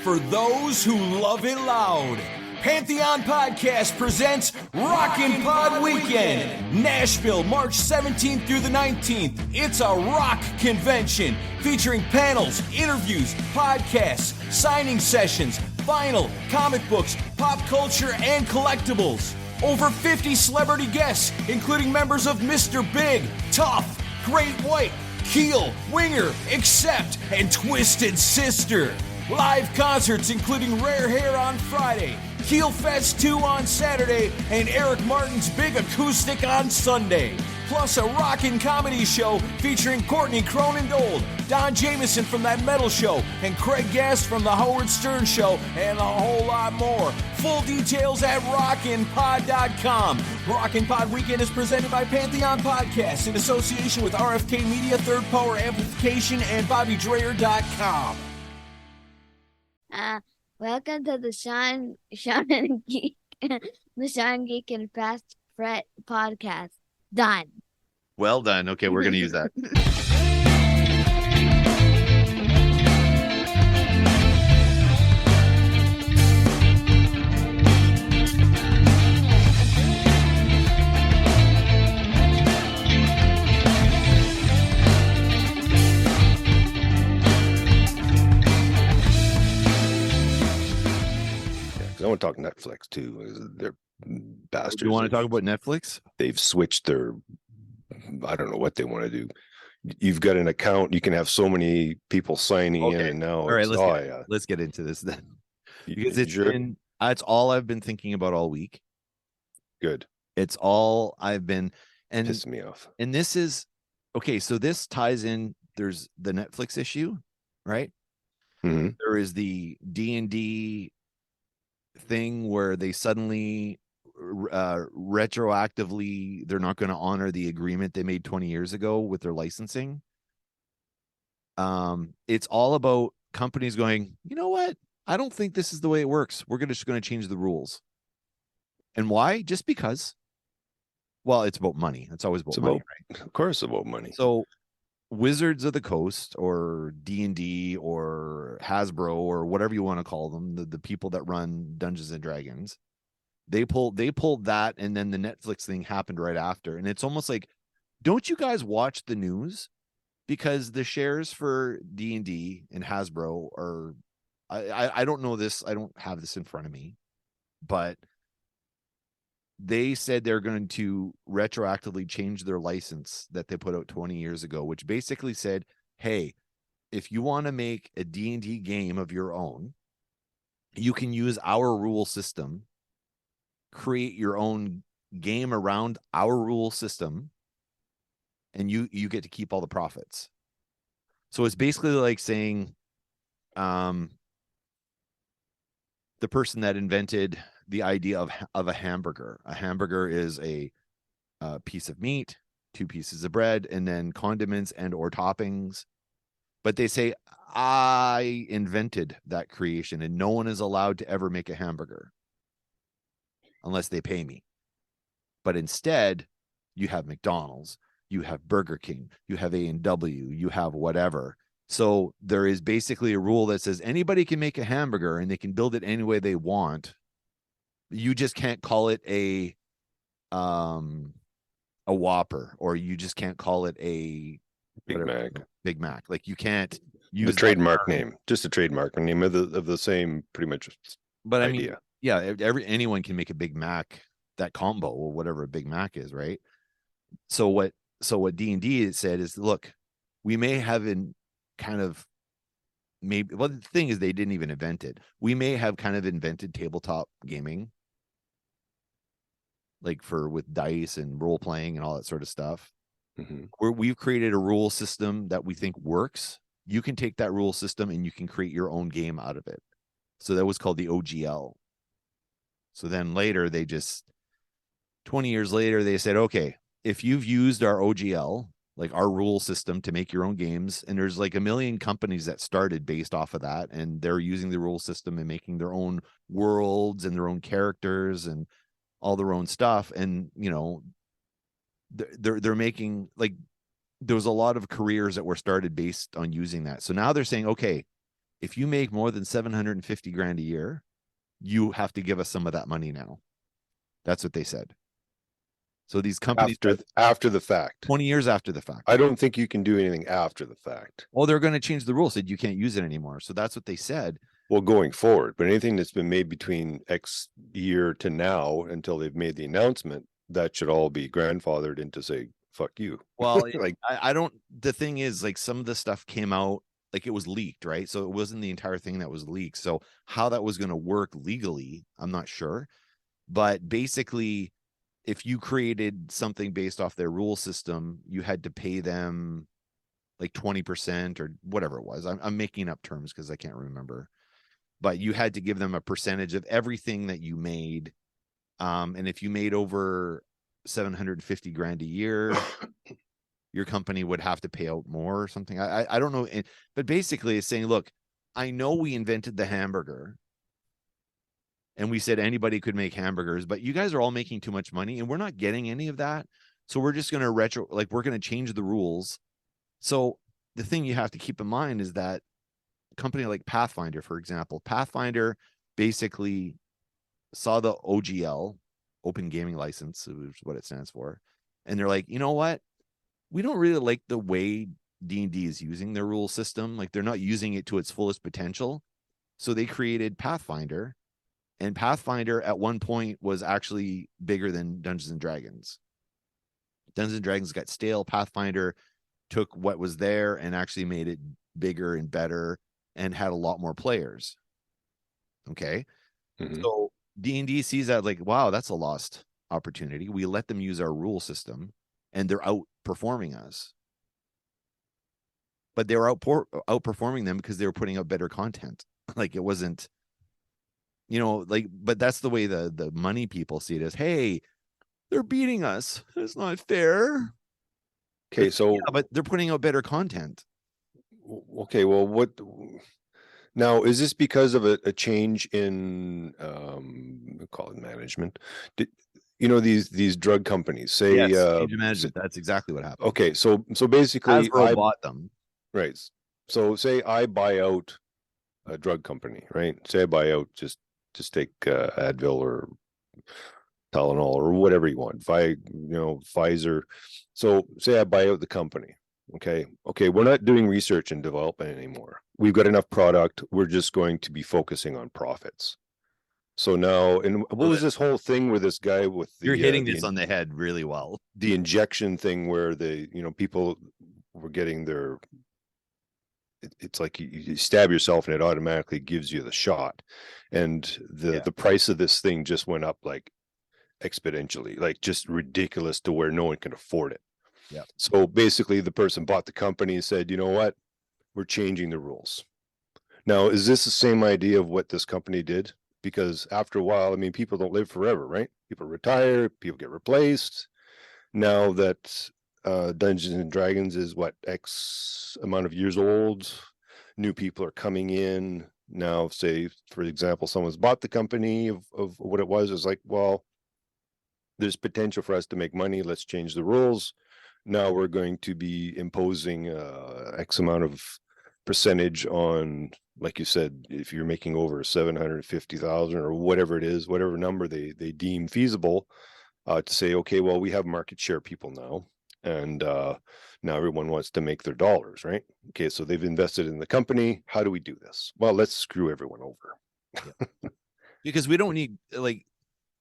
for those who love it loud. Pantheon Podcast presents RocknPod Weekend, Nashville, March 17th through the 19th. It's a rock convention featuring panels, interviews, podcasts, signing sessions, vinyl, comic books, pop culture, and collectibles. Over 50 celebrity guests, including members of Mr. Big, Tough, Great White, Keel, Winger, Accept, and Twisted Sister. Live concerts including Rare Hair on Friday, Keel Fest 2 on Saturday, and Eric Martin's Big Acoustic on Sunday. Plus a rockin' comedy show featuring Courtney Cronin-Dold, Don Jameson from That Metal Show, and Craig Gass from The Howard Stern Show, and a whole lot more. Full details at RocknPod.com. RocknPod Weekend is presented by Pantheon Podcasts in association with RFK Media, Third Power Amplification, and BobbyDreyer.com. Welcome to the Sean and Geek, the Sean Geek and Fast Fret podcast. Done. Well done. Okay, we're going to use that. I want to talk Netflix too. They're bastards. You want to talk about Netflix? They've switched their, I don't know what they want to do. You've got an account, you can have so many people signing in, and now all right, let's get into this then. Because it's all I've been thinking about all week. Good. It's all I've been, and pissing me off. And this is okay. So this ties in. There's the Netflix issue, right? Mm-hmm. There is the D&D thing where they suddenly retroactively they're not going to honor the agreement they made 20 years ago with their licensing. It's all about companies going, you know what, I don't think this is the way it works, we're just going to change the rules. And why? Just because, well, it's about money. It's always about money, right? Of course, about money. So Wizards of the Coast or D&D or Hasbro or whatever you want to call them, the people that run Dungeons and Dragons, they pulled that, and then the Netflix thing happened right after. And it's almost like, don't you guys watch the news? Because the shares for D&D and Hasbro are, I don't know this, I don't have this in front of me, but they said they're going to retroactively change their license that they put out 20 years ago, which basically said, hey, if you want to make a D&D game of your own, you can use our rule system, create your own game around our rule system, and you get to keep all the profits. So it's basically like saying, the person that invented the idea of a hamburger. A hamburger is a piece of meat, 2 pieces of bread, and then condiments and or toppings. But they say, I invented that creation, and no one is allowed to ever make a hamburger unless they pay me. But instead, you have McDonald's, you have Burger King, you have A&W, you have whatever. So there is basically a rule that says anybody can make a hamburger and they can build it any way they want. You just can't call it a Whopper, or you just can't call it a Big Mac. Like you can't use the trademark name, just a trademark name of the same pretty much. But idea. I mean, yeah, anyone can make a Big Mac, that combo or whatever a Big Mac is, right? So what D&D said is, look, we may have the thing is they didn't even invent it. We may have kind of invented tabletop gaming, like with dice and role playing and all that sort of stuff. Mm-hmm. Where we've created a rule system that we think works. You can take that rule system and you can create your own game out of it. So that was called the OGL. So then later 20 years later, they said, okay, if you've used our OGL, like our rule system, to make your own games, and there's like a million companies that started based off of that, and they're using the rule system and making their own worlds and their own characters and all their own stuff. And, you know, they're making, like, there was a lot of careers that were started based on using that. So now they're saying, okay, if you make more than 750 grand a year, you have to give us some of that money now. That's what they said. So these companies after the fact, 20 years after the fact. I don't think you can do anything after the fact. Well, they're going to change the rules, said you can't use it anymore. So that's what they said. Well, going forward, but anything that's been made between X year to now until they've made the announcement, that should all be grandfathered into say, fuck you. Well, like I don't, the thing is, like, some of the stuff came out, like, it was leaked, right? So it wasn't the entire thing that was leaked. So how that was going to work legally, I'm not sure. But basically, if you created something based off their rule system, you had to pay them like 20% or whatever it was. I'm making up terms because I can't remember. But you had to give them a percentage of everything that you made. And if you made over 750 grand a year, your company would have to pay out more or something. I don't know. But basically it's saying, look, I know we invented the hamburger and we said anybody could make hamburgers, but you guys are all making too much money and we're not getting any of that. So we're just going to we're going to change the rules. So the thing you have to keep in mind is that a company like Pathfinder, for example, Pathfinder basically saw the OGL, Open Gaming License, which is what it stands for. And they're like, you know what? We don't really like the way D&D is using their rule system. Like, they're not using it to its fullest potential. So they created Pathfinder. And Pathfinder at one point was actually bigger than Dungeons and Dragons. Dungeons and Dragons got stale. Pathfinder took what was there and actually made it bigger and better and had a lot more players. Okay. Mhm. So D&D sees that like, wow, that's a lost opportunity. We let them use our rule system and they're outperforming us. But they were outperforming them because they were putting out better content. Like, it wasn't, like, but that's the way the money people see it as, hey, they're beating us. It's not fair. okay, so Yeah, but they're putting out better content. okay, well, what now is this because of a change in we call it management? These drug companies say Yes, change of management. That's exactly what happened. okay, so basically Hasbro bought them. right. So say I buy out a drug company, right? Say I buy out just take Advil or Tylenol or whatever you want. Pfizer. So say I buy out the company. Okay, we're not doing research and development anymore. We've got enough product. We're just going to be focusing on profits. So now, and what was this whole thing where this guy with the You're hitting this on the head really well. The injection thing where people were getting their, it's like you stab yourself and it automatically gives you the shot, and the price of this thing just went up like exponentially, like just ridiculous to where no one can afford it. Yeah. So basically the person bought the company and said, you know what, we're changing the rules. Now, is this the same idea of what this company did? Because after a while, I mean, people don't live forever, right? People retire, people get replaced. Now that Dungeons and Dragons is what, X amount of years old, new people are coming in. Now, say, for example, someone's bought the company of what it was. It's like, well, there's potential for us to make money. Let's change the rules. Now we're going to be imposing X amount of percentage on, like you said, if you're making over 750,000 or whatever it is, whatever number they deem feasible, to say, okay, well, we have market share people now, and now everyone wants to make their dollars, right? Okay, so they've invested in the company. How do we do this? Well, let's screw everyone over. Yeah. Because we don't need, like,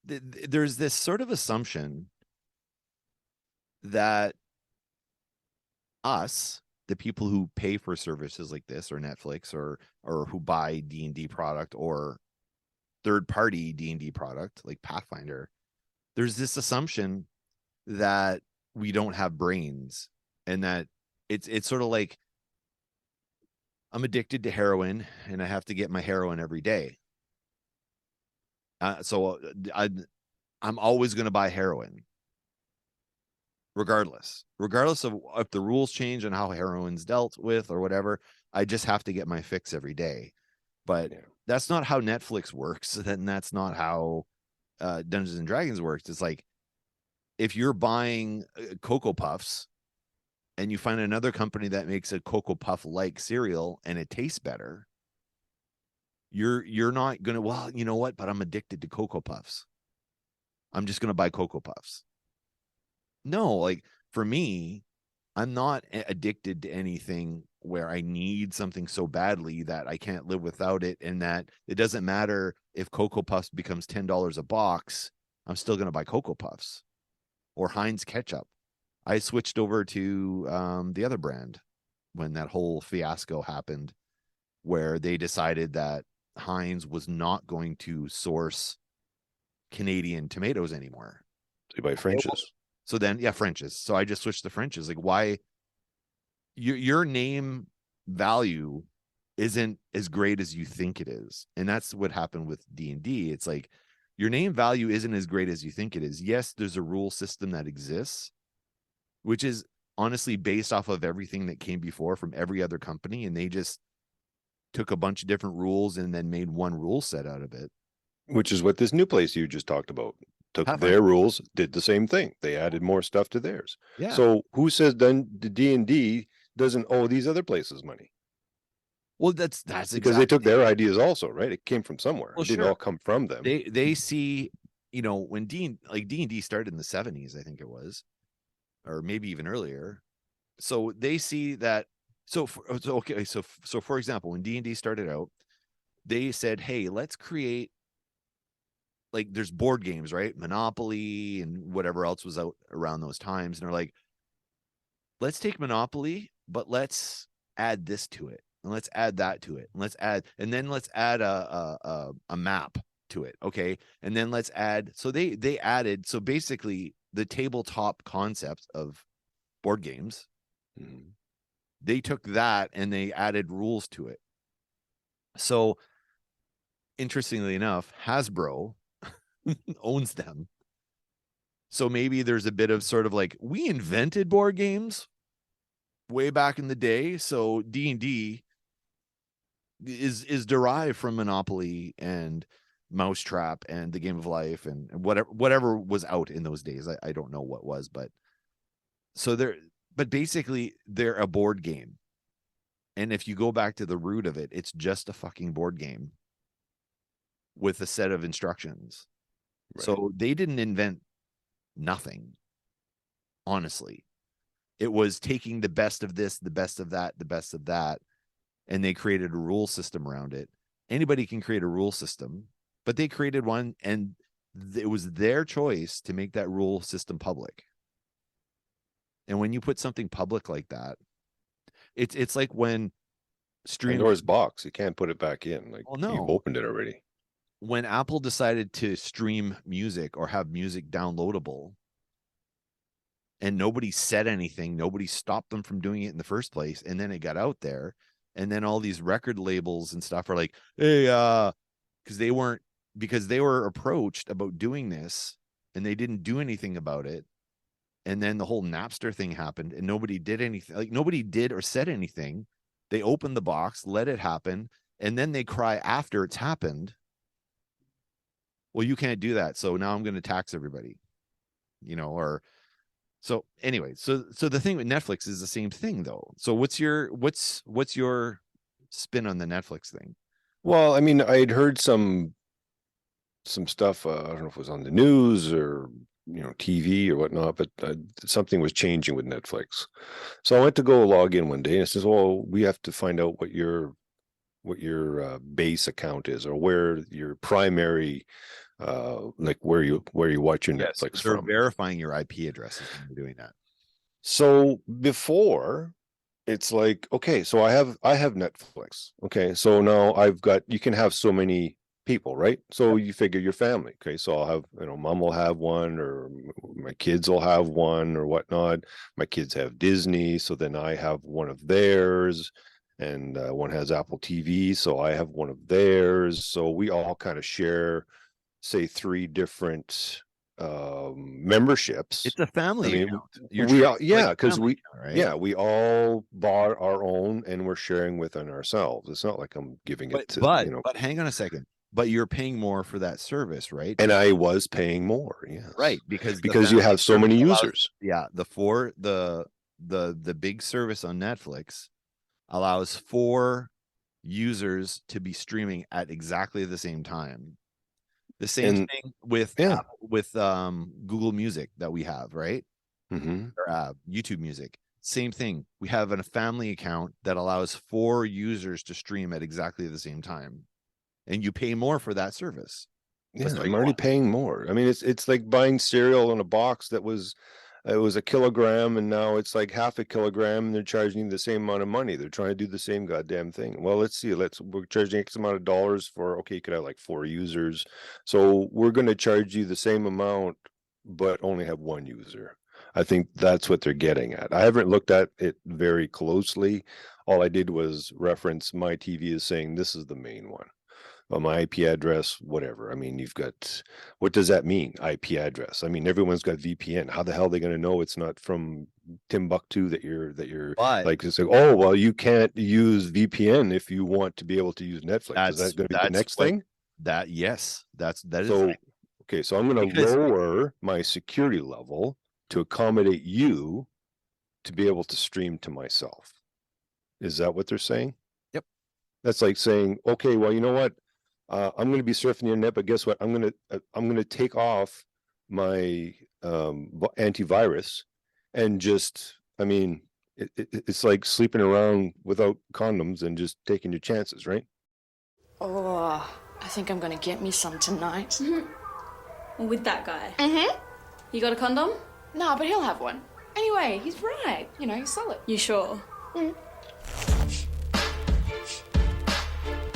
there's this sort of assumption that us, the people who pay for services like this or Netflix or who buy D&D product or third-party D&D product like Pathfinder, there's this assumption that we don't have brains, and that it's sort of like, I'm addicted to heroin and I have to get my heroin every day. So I'm always going to buy heroin. Regardless of if the rules change and how heroin's dealt with or whatever, I just have to get my fix every day. But that's not how Netflix works. And that's not how Dungeons and Dragons works. It's like, if you're buying Cocoa Puffs and you find another company that makes a Cocoa Puff like cereal and it tastes better, you're not gonna, well, you know what, but I'm addicted to Cocoa Puffs, I'm just gonna buy Cocoa Puffs. No, like for me, I'm not addicted to anything where I need something so badly that I can't live without it, and that it doesn't matter if Cocoa Puffs becomes $10 a box, I'm still going to buy Cocoa Puffs or Heinz ketchup. I switched over to the other brand when that whole fiasco happened, where they decided that Heinz was not going to source Canadian tomatoes anymore. So you buy French's. So then, yeah, French's. So I just switched to French's. Like, why? Your name value isn't as great as you think it is, and that's what happened with D&D. It's like your name value isn't as great as you think it is. Yes, there's a rule system that exists, which is honestly based off of everything that came before from every other company, and they just took a bunch of different rules and then made one rule set out of it. Which is what this new place you just talked about took. Have their rules, did the same thing. They added more stuff to theirs. Yeah. So who says then the D&D doesn't owe these other places money? Well, that's Because exactly, they took their ideas also, right? It came from somewhere. Well, It didn't sure. all come from them. They see, you know, when D&D started in the 70s, I think it was, or maybe even earlier. So they see that. So for example, when D&D started out, they said, hey, let's create, like, there's board games, right? Monopoly and whatever else was out around those times. And they're like, let's take Monopoly, but let's add this to it, and let's add that to it, and let's add a map to it. Okay. And then let's add, so they added, so basically the tabletop concept of board games, they took that and they added rules to it. So interestingly enough, Hasbro owns them. So maybe there's a bit of sort of like, we invented board games way back in the day, so D&D is derived from Monopoly and Mousetrap and the Game of Life and whatever was out in those days. I don't know what was, but so but basically they're a board game. And if you go back to the root of it, it's just a fucking board game with a set of instructions. Right. So they didn't invent nothing, honestly. It was taking the best of this, the best of that, the best of that, and they created a rule system around it. Anybody can create a rule system, but they created one, and it was their choice to make that rule system public. And when you put something public like that, it's like when Pandora's box, you can't put it back in. Like, well, no. You've opened it already. When Apple decided to stream music or have music downloadable, and nobody said anything, nobody stopped them from doing it in the first place, and then it got out there, and then all these record labels and stuff are like, hey, because they were approached about doing this, and they didn't do anything about it. And then the whole Napster thing happened, and nobody did anything. Like, nobody did or said anything. They opened the box, let it happen, and then they cry after it's happened, well, you can't do that, so now I'm going to tax everybody, you know. Or so anyway, so the thing with Netflix is the same thing, though. So what's your spin on the Netflix thing? Well, I mean, I'd heard some stuff, I don't know if it was on the news or, you know, TV or whatnot, but something was changing with Netflix. So I went to go log in one day, and it says, well, we have to find out what your base account is, or where your primary, like where you watch your Netflix they're from. Verifying your IP addresses when you're doing that. So before, it's like, okay, so I have Netflix. Okay, so now you can have so many people, right? So you figure your family. Okay, so I'll have, you know, mom will have one, or my kids will have one, or whatnot. My kids have Disney, so then I have one of theirs, and one has Apple TV, so I have one of theirs. So we all kind of share, say, 3 different memberships. It's a family account. We all bought our own, and we're sharing within ourselves. It's not like I'm giving it to, you know. But hang on a second. But you're paying more for that service, right? And I was paying more, yes. Right, because you have so many users. The big service on Netflix allows 4 users to be streaming at exactly the same time. The same And thing with yeah. Google Music that we have, right? Mm-hmm. Or YouTube Music. Same thing. We have a family account that allows 4 users to stream at exactly the same time, and you pay more for that service. Yeah, I'm already paying more. I mean, it's like buying cereal in a box that was it was a kilogram, and now it's like half a kilogram, and they're charging you the same amount of money. They're trying to do the same goddamn thing. Well, let's see. We're charging X amount of dollars for, okay, you could have like 4 users. So we're going to charge you the same amount, but only have 1 user. I think that's what they're getting at. I haven't looked at it very closely. All I did was reference my TV is saying this is the main one. My IP address, whatever. I mean, you've got, what does that mean? IP address. I mean, everyone's got VPN. How the hell are they going to know it's not from Timbuktu that you're But like, it's like, oh, well, you can't use VPN if you want to be able to use Netflix. Is that going to be the next thing? That is So, okay, so I'm going to because lower my security level to accommodate you to be able to stream to myself. Is that what they're saying? Yep. That's like saying, okay, well, you know what? I'm going to be surfing the internet, but guess what? I'm going to take off my antivirus and just, I mean, it's like sleeping around without condoms and just taking your chances, right? Oh, I think I'm gonna get me some tonight. With that guy? Mm-hmm. You got a condom? No, but he'll have one. Anyway, he's right. You know, he's solid. You sure?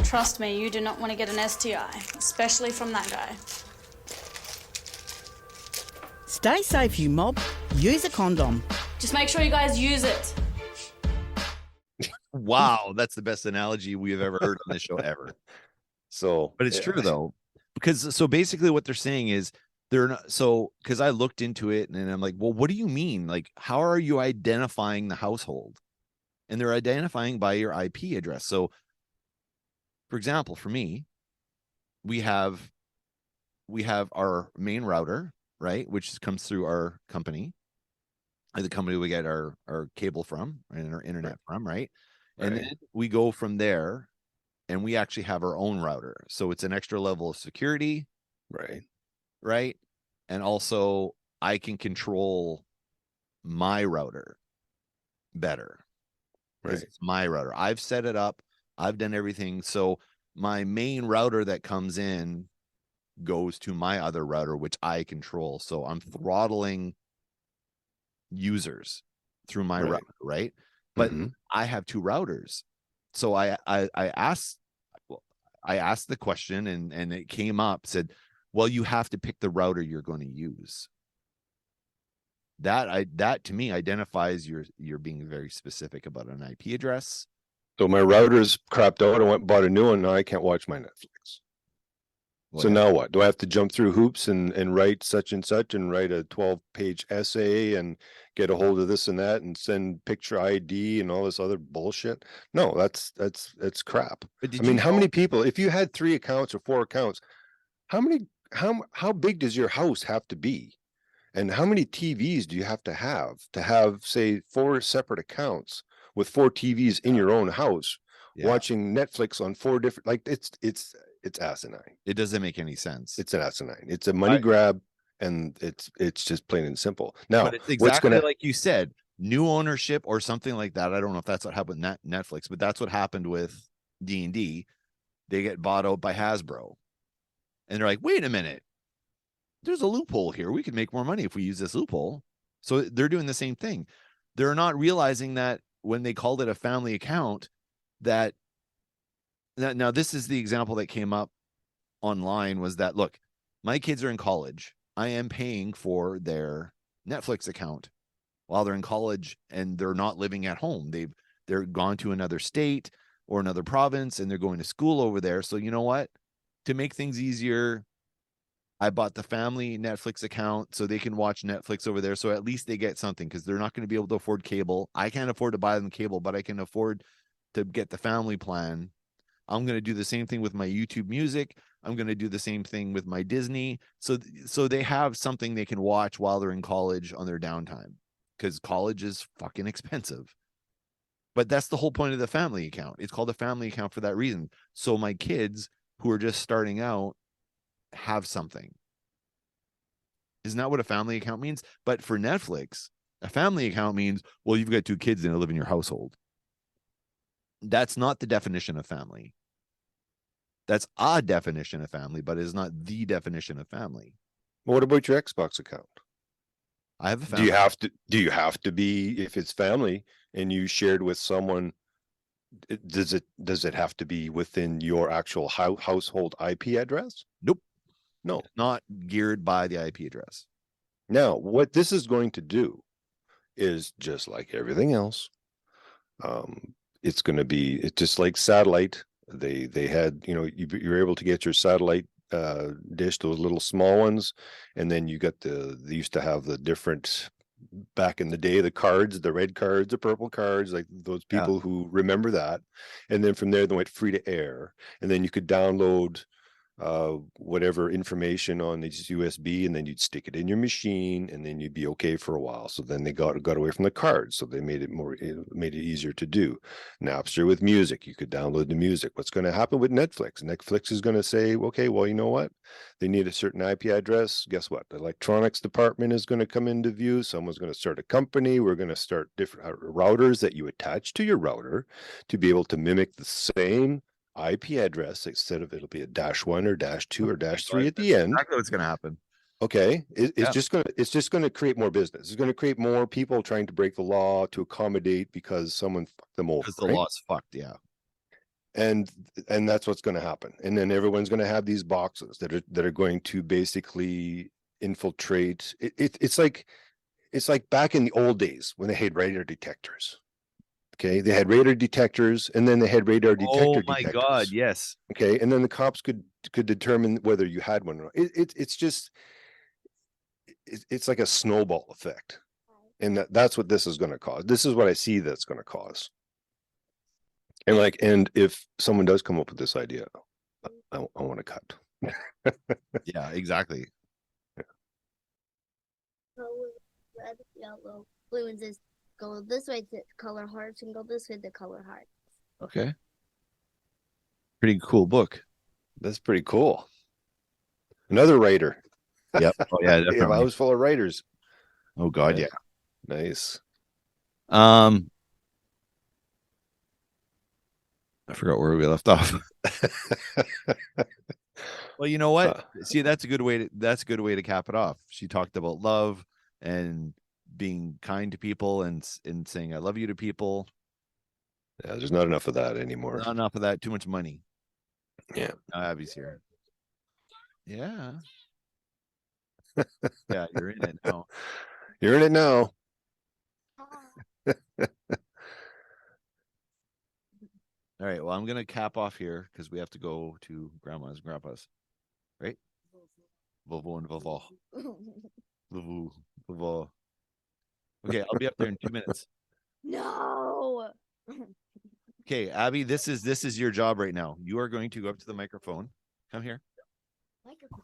Trust me, you do not want to get an STI, especially from that guy. Stay safe, you mob. Use a condom. Just make sure you guys use it. wow, that's the best analogy we've ever heard on this show ever. So, But it's true though, because so basically what they're saying is they're not, so because I looked into it and I'm like, well, what do you mean? Like, how are you identifying the household? And they're identifying by your IP address. So, for example, for me, we have our main router, right, which comes through our company, or the company we get our cable from and our internet from, right? And then we go from there and we actually have our own router. So it's an extra level of security. Right. And also I can control my router better. Because it's my router. I've set it up. I've done everything. So my main router that comes in goes to my other router, which I control. So I'm throttling users through my router, right? But I have 2 routers. So I asked the question and it came up, said, well, you have to pick the router you're going to use. That to me identifies you're being very specific about an IP address. So my router's crapped out. I went and bought a new one. Now I can't watch my Netflix. So now what? Do I have to jump through hoops and write such and such and write a 12-page essay and get a hold of this and that and send picture ID and all this other bullshit? No, that's crap. I mean, how many people, if you had 3 accounts or 4 accounts, how big does your house have to be? And how many TVs do you have to have, say, 4 separate accounts with 4 TVs in your own house, watching Netflix on 4 different, like it's asinine. It doesn't make any sense. It's an asinine. It's a money grab, and it's just plain and simple. Now, but it's exactly like you said, new ownership or something like that. I don't know if that's what happened with Netflix, but that's what happened with D&D. They get bought out by Hasbro. And they're like, wait a minute. There's a loophole here. We could make more money if we use this loophole. So they're doing the same thing. They're not realizing that when they called it a family account, that now this is the example that came up online, was that, look, my kids are in college. I am paying for their Netflix account while they're in college and they're not living at home. They're gone to another state or another province and they're going to school over there. So you know what? To make things easier, I bought the family Netflix account so they can watch Netflix over there. So at least they get something, because they're not going to be able to afford cable. I can't afford to buy them cable, but I can afford to get the family plan. I'm going to do the same thing with my YouTube Music. I'm going to do the same thing with my Disney. So they have something they can watch while they're in college on their downtime, because college is fucking expensive. But that's the whole point of the family account. It's called a family account for that reason. So my kids who are just starting out have something. Isn't that what a family account means? But for Netflix, a family account means, well, you've got 2 kids and they live in your household. That's not the definition of family. That's a definition of family, but it is not the definition of family. What about your Xbox account? I have a Do family. you have to be, if it's family and you shared with someone, does it have to be within your actual household IP address? Nope. No. Not geared by the IP address. Now, what this is going to do is just like everything else. It's going to be, it's just like satellite. They had, you're able to get your satellite dish, those little small ones, and then you got they used to have the different, back in the day, the cards, the red cards, the purple cards, like those people who remember that. And then from there they went free to air, and then you could download whatever information on this USB, and then you'd stick it in your machine, and then you'd be okay for a while. So then they got away from the cards, so they made it easier to do. Napster with music, you could download the music. What's going to happen with Netflix? Netflix is going to say, okay, well, you know what? They need a certain IP address. Guess what? The electronics department is going to come into view. Someone's going to start a company. We're going to start different routers that you attach to your router to be able to mimic the same IP address. Instead of, it'll be a -1 or -2 or -3 at the end. Exactly what's going to happen. Okay, it's just going to create more business. It's going to create more people trying to break the law to accommodate because someone fucked them over. Because the law's fucked, yeah. And that's what's going to happen. And then everyone's going to have these boxes that are going to basically infiltrate. It's like back in the old days when they had radar detectors. Okay, they had radar detectors, and then they had radar detector detectors. Oh my God, yes. Okay, and then the cops could determine whether you had one or not. It's like a snowball effect, and that's what this is going to cause. This is what I see that's going to cause. And if someone does come up with this idea, I want to cut. Yeah, exactly. Red, yellow, blue, and this. Go this way to color hearts, and go this way to color hearts. Okay. Pretty cool book. That's pretty cool. Another writer. Yep. Oh yeah, They have a definitely. house full of writers. Oh God, yeah. Nice. I forgot where we left off. Well, you know what? See, that's a good way to cap it off. She talked about love and being kind to people and saying I love you to people. Yeah, there's not enough of that anymore. Not enough of that. Too much money. Yeah. Abby's here. Yeah. Yeah, you're in it now. You're in it now. All right. Well, I'm gonna cap off here because we have to go to grandma's and grandpa's. Right? Vovo and vovo. Vovo. Vovo. Okay, I'll be up there in 2 minutes. No. Okay, Abby, this is your job right now. You are going to go up to the microphone. Come here.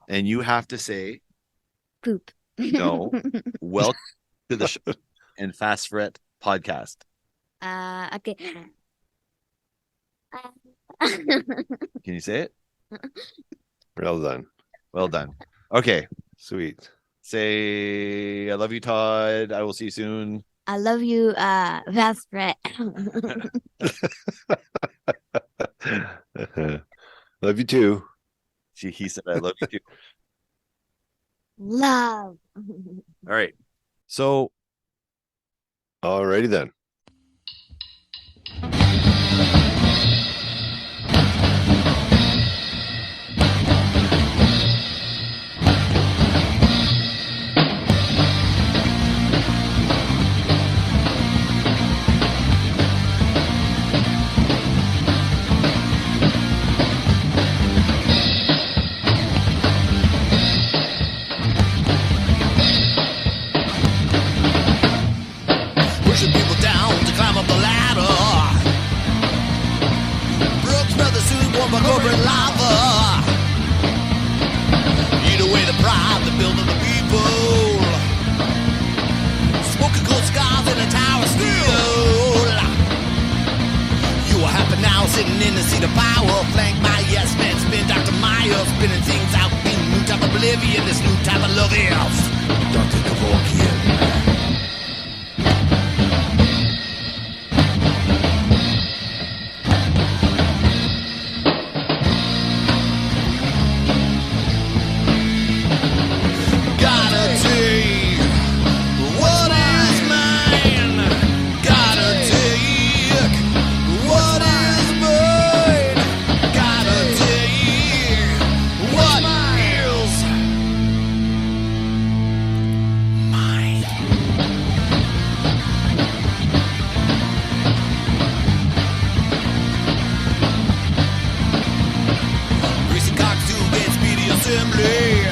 And you have to say Poop. no. Welcome to the show and Fast Fret podcast. Okay. Can you say it? Well done. Well done. Okay. Sweet. Say, I love you, Todd. I will see you soon. I love you, Fast Fret. Love you too. He said, I love you too. Love. All right. So, Alrighty then. Pushing people down assembly.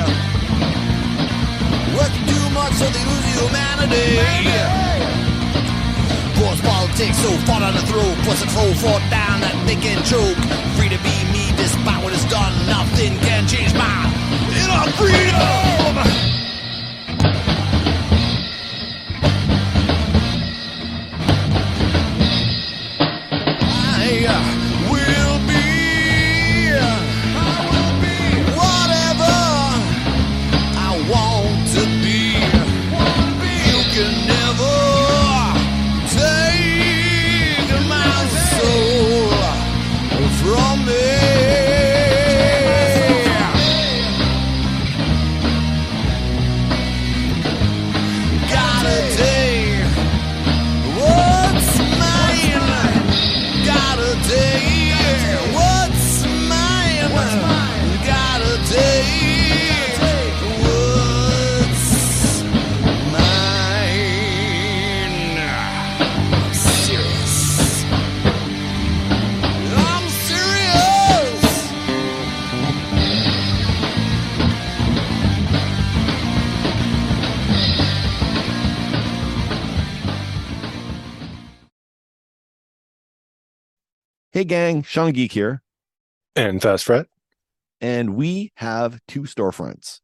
Working too much so they lose humanity. Force politics so far down the throat, puts a full fought down that they can choke. Free to be me despite what is done, nothing can change my inner freedom. I will be whatever I want to be. You can never take my soul from me. Gotta take what's mine. Gotta take what's mine. Gotta take what's mine. I'm serious. I'm serious. Hey gang, Sean Geek here, And Fast Fret. and we have two storefronts.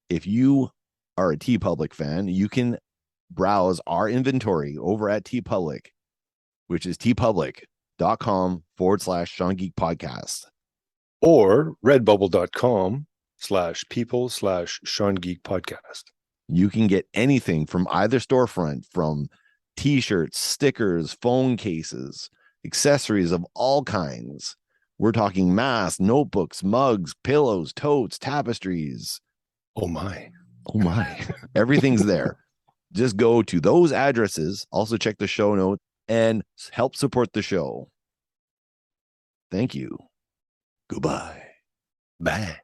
If you are a TeePublic fan, you can browse our inventory over at TeePublic, which is teepublic.com/Sean Geek Podcast. Or redbubble.com/people/Sean Geek Podcast. You can get anything from either storefront, from t-shirts, stickers, phone cases, accessories of all kinds. We're talking masks, notebooks, mugs, pillows, totes, tapestries. Oh my. Oh my. Everything's there. Just go to those addresses. Also check the show notes and help support the show. Thank you. Goodbye. Bye.